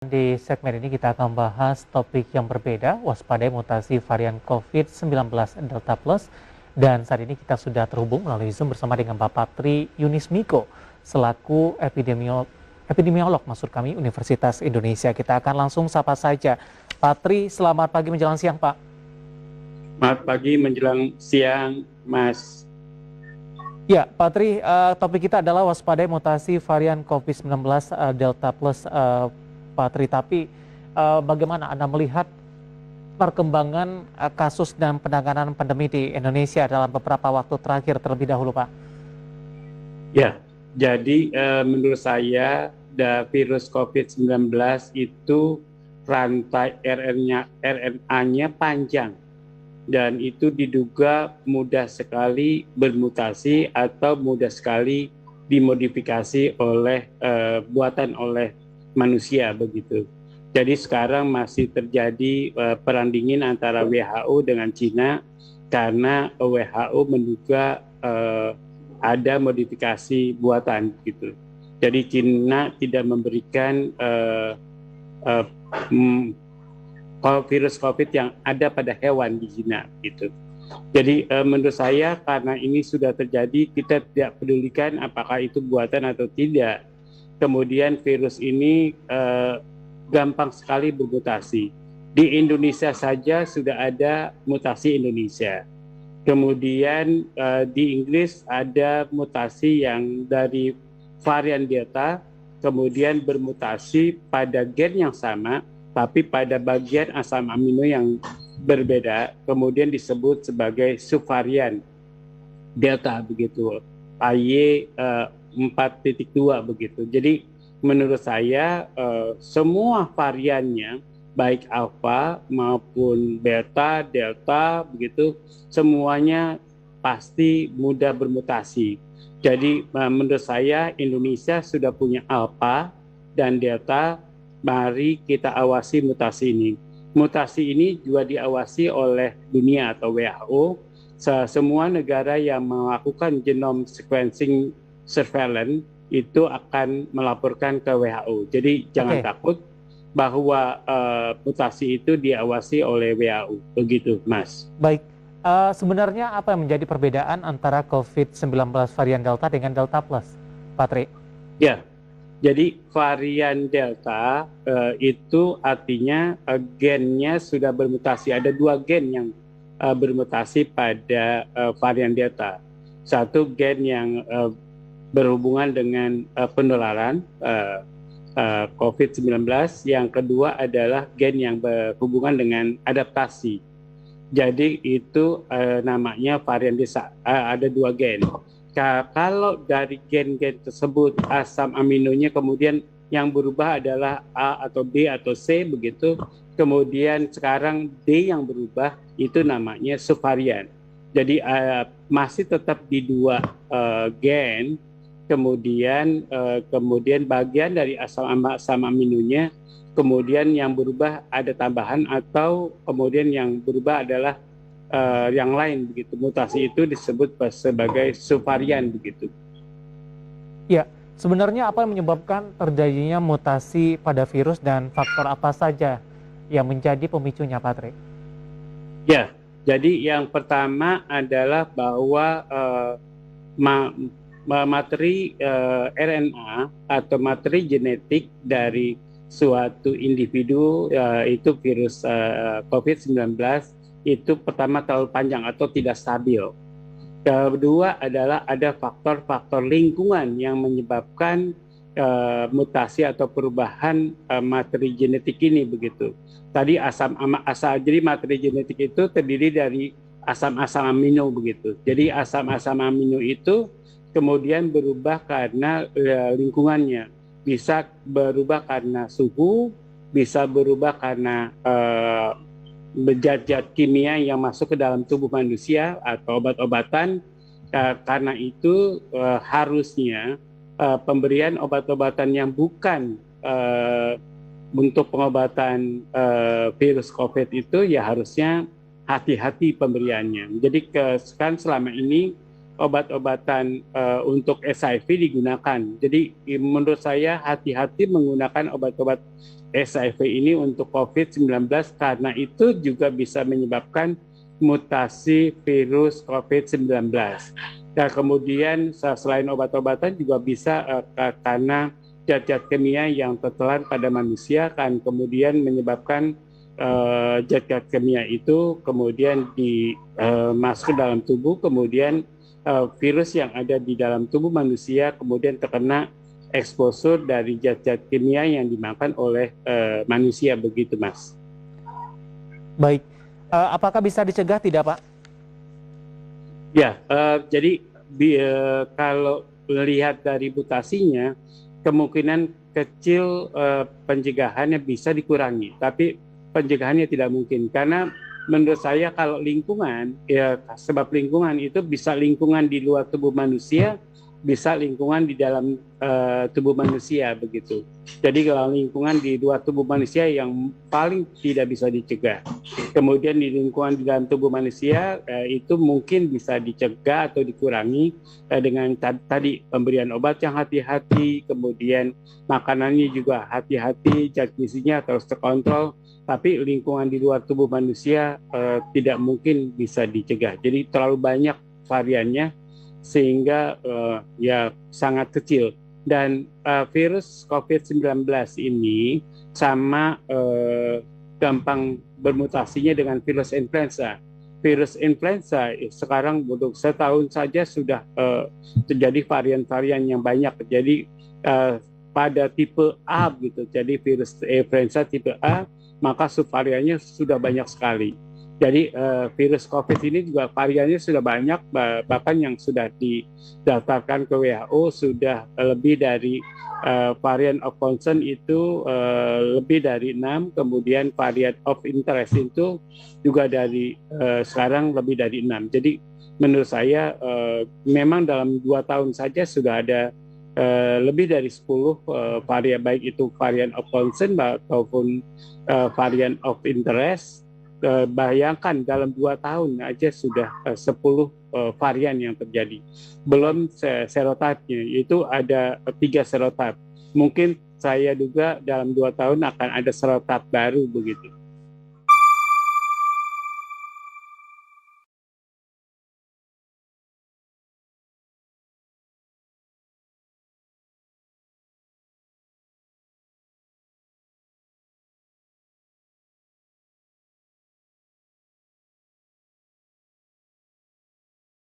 Di segmen ini kita akan bahas topik yang berbeda, waspadai mutasi varian COVID-19 Delta Plus. Dan saat ini kita sudah terhubung melalui Zoom bersama dengan Bapak Tri Yunis Miko, selaku epidemiolog maksud kami Universitas Indonesia. Kita akan langsung sapa saja. Pak Tri, selamat pagi menjelang siang, Pak. Selamat pagi menjelang siang, Mas. Ya, Pak Tri, topik kita adalah waspadai mutasi varian COVID-19 Delta Plus, Pak Tri. Tapi bagaimana Anda melihat perkembangan kasus dan penanganan pandemi di Indonesia dalam beberapa waktu terakhir terlebih dahulu, Pak? Ya, jadi menurut saya virus COVID-19 itu rantai RNA-nya panjang dan itu diduga mudah sekali bermutasi atau mudah sekali dimodifikasi buatan oleh manusia begitu. Jadi sekarang masih terjadi perang dingin antara WHO dengan Cina karena WHO menduga ada modifikasi buatan gitu. Jadi Cina tidak memberikan virus COVID yang ada pada hewan di Cina gitu. Jadi menurut saya karena ini sudah terjadi, kita tidak pedulikan apakah itu buatan atau tidak. Kemudian virus ini gampang sekali bermutasi. Di Indonesia saja sudah ada mutasi Indonesia. Kemudian di Inggris ada mutasi yang dari varian Delta, kemudian bermutasi pada gen yang sama, tapi pada bagian asam amino yang berbeda, kemudian disebut sebagai subvarian Delta begitu, AY 4.2 begitu. Jadi menurut saya semua variannya baik alpha maupun beta, delta begitu, semuanya pasti mudah bermutasi. Jadi menurut saya Indonesia sudah punya alpha dan delta. Mari kita awasi mutasi ini. Mutasi ini juga diawasi oleh dunia atau WHO. Semua negara yang melakukan genome sequencing surveillance itu akan melaporkan ke WHO. Jadi jangan takut bahwa mutasi itu diawasi oleh WHO. Begitu, Mas. Baik, sebenarnya apa yang menjadi perbedaan antara COVID-19 varian Delta dengan Delta Plus, Pak Tri? Ya, jadi varian Delta itu artinya gennya sudah bermutasi. Ada 2 gen yang bermutasi pada varian Delta. Satu gen yang berhubungan dengan penularan COVID-19. Yang kedua adalah gen yang berhubungan dengan adaptasi. Jadi itu namanya varian Delta. Ada 2 gen. Kalau dari gen-gen tersebut asam aminonya kemudian yang berubah adalah A atau B atau C begitu, kemudian sekarang D yang berubah, itu namanya subvarian. Jadi masih tetap di 2 gen, kemudian bagian dari asam aminonya, kemudian yang berubah ada tambahan atau kemudian yang berubah adalah yang lain begitu. Mutasi itu disebut sebagai subvarian begitu. Ya, sebenarnya apa yang menyebabkan terjadinya mutasi pada virus dan faktor apa saja yang menjadi pemicunya, Pak Tri? Ya, jadi yang pertama adalah bahwa materi RNA atau materi genetik dari suatu individu itu virus COVID-19 itu pertama terlalu panjang atau tidak stabil. Kedua adalah ada faktor-faktor lingkungan yang menyebabkan mutasi atau perubahan materi genetik ini begitu. Tadi jadi materi genetik itu terdiri dari asam-asam amino begitu. Jadi asam-asam amino itu kemudian berubah karena lingkungannya. Bisa berubah karena suhu, bisa berubah karena zat-zat kimia yang masuk ke dalam tubuh manusia atau obat-obatan. Karena itu harusnya pemberian obat-obatan yang bukan untuk pengobatan virus COVID itu ya harusnya hati-hati pemberiannya. Jadi sekarang selama ini obat-obatan untuk HIV digunakan. Jadi menurut saya hati-hati menggunakan obat-obat SIV ini untuk COVID-19 karena itu juga bisa menyebabkan mutasi virus COVID-19. Dan kemudian selain obat-obatan juga bisa karena zat-zat kimia yang tertelan pada manusia kan kemudian menyebabkan zat-zat kimia itu kemudian masuk ke dalam tubuh, kemudian virus yang ada di dalam tubuh manusia kemudian terkena exposure dari zat-zat kimia yang dimakan oleh manusia, begitu Mas. Baik, apakah bisa dicegah tidak Pak? Ya, jadi kalau melihat dari mutasinya, kemungkinan kecil pencegahannya bisa dikurangi, tapi pencegahannya tidak mungkin karena menurut saya kalau lingkungan, ya sebab lingkungan itu bisa lingkungan di luar tubuh manusia, bisa lingkungan di dalam tubuh manusia begitu. Jadi kalau lingkungan di luar tubuh manusia yang paling tidak bisa dicegah. Kemudian di lingkungan di dalam tubuh manusia itu mungkin bisa dicegah atau dikurangi dengan tadi pemberian obat yang hati-hati, kemudian makanannya juga hati-hati, zat gizinya terus terkontrol. Tapi lingkungan di luar tubuh manusia tidak mungkin bisa dicegah. Jadi terlalu banyak variannya sehingga ya sangat kecil. Dan virus COVID-19 ini sama gampang bermutasinya dengan virus influenza. Virus influenza sekarang untuk setahun saja sudah terjadi varian-varian yang banyak. Jadi pada tipe A gitu. Jadi virus influenza tipe A maka subvariannya sudah banyak sekali. Jadi virus COVID ini juga variannya sudah banyak, bahkan yang sudah didaftarkan ke WHO sudah lebih dari varian of concern itu lebih dari 6, kemudian varian of interest itu juga dari sekarang lebih dari 6. Jadi menurut saya memang dalam 2 tahun saja sudah ada lebih dari 10 varian, baik itu varian of concern ataupun varian of interest. Bayangkan dalam 2 tahun aja sudah 10 varian yang terjadi. Belum serotipnya, itu ada 3 serotip. Mungkin saya duga dalam 2 tahun akan ada serotip baru begitu.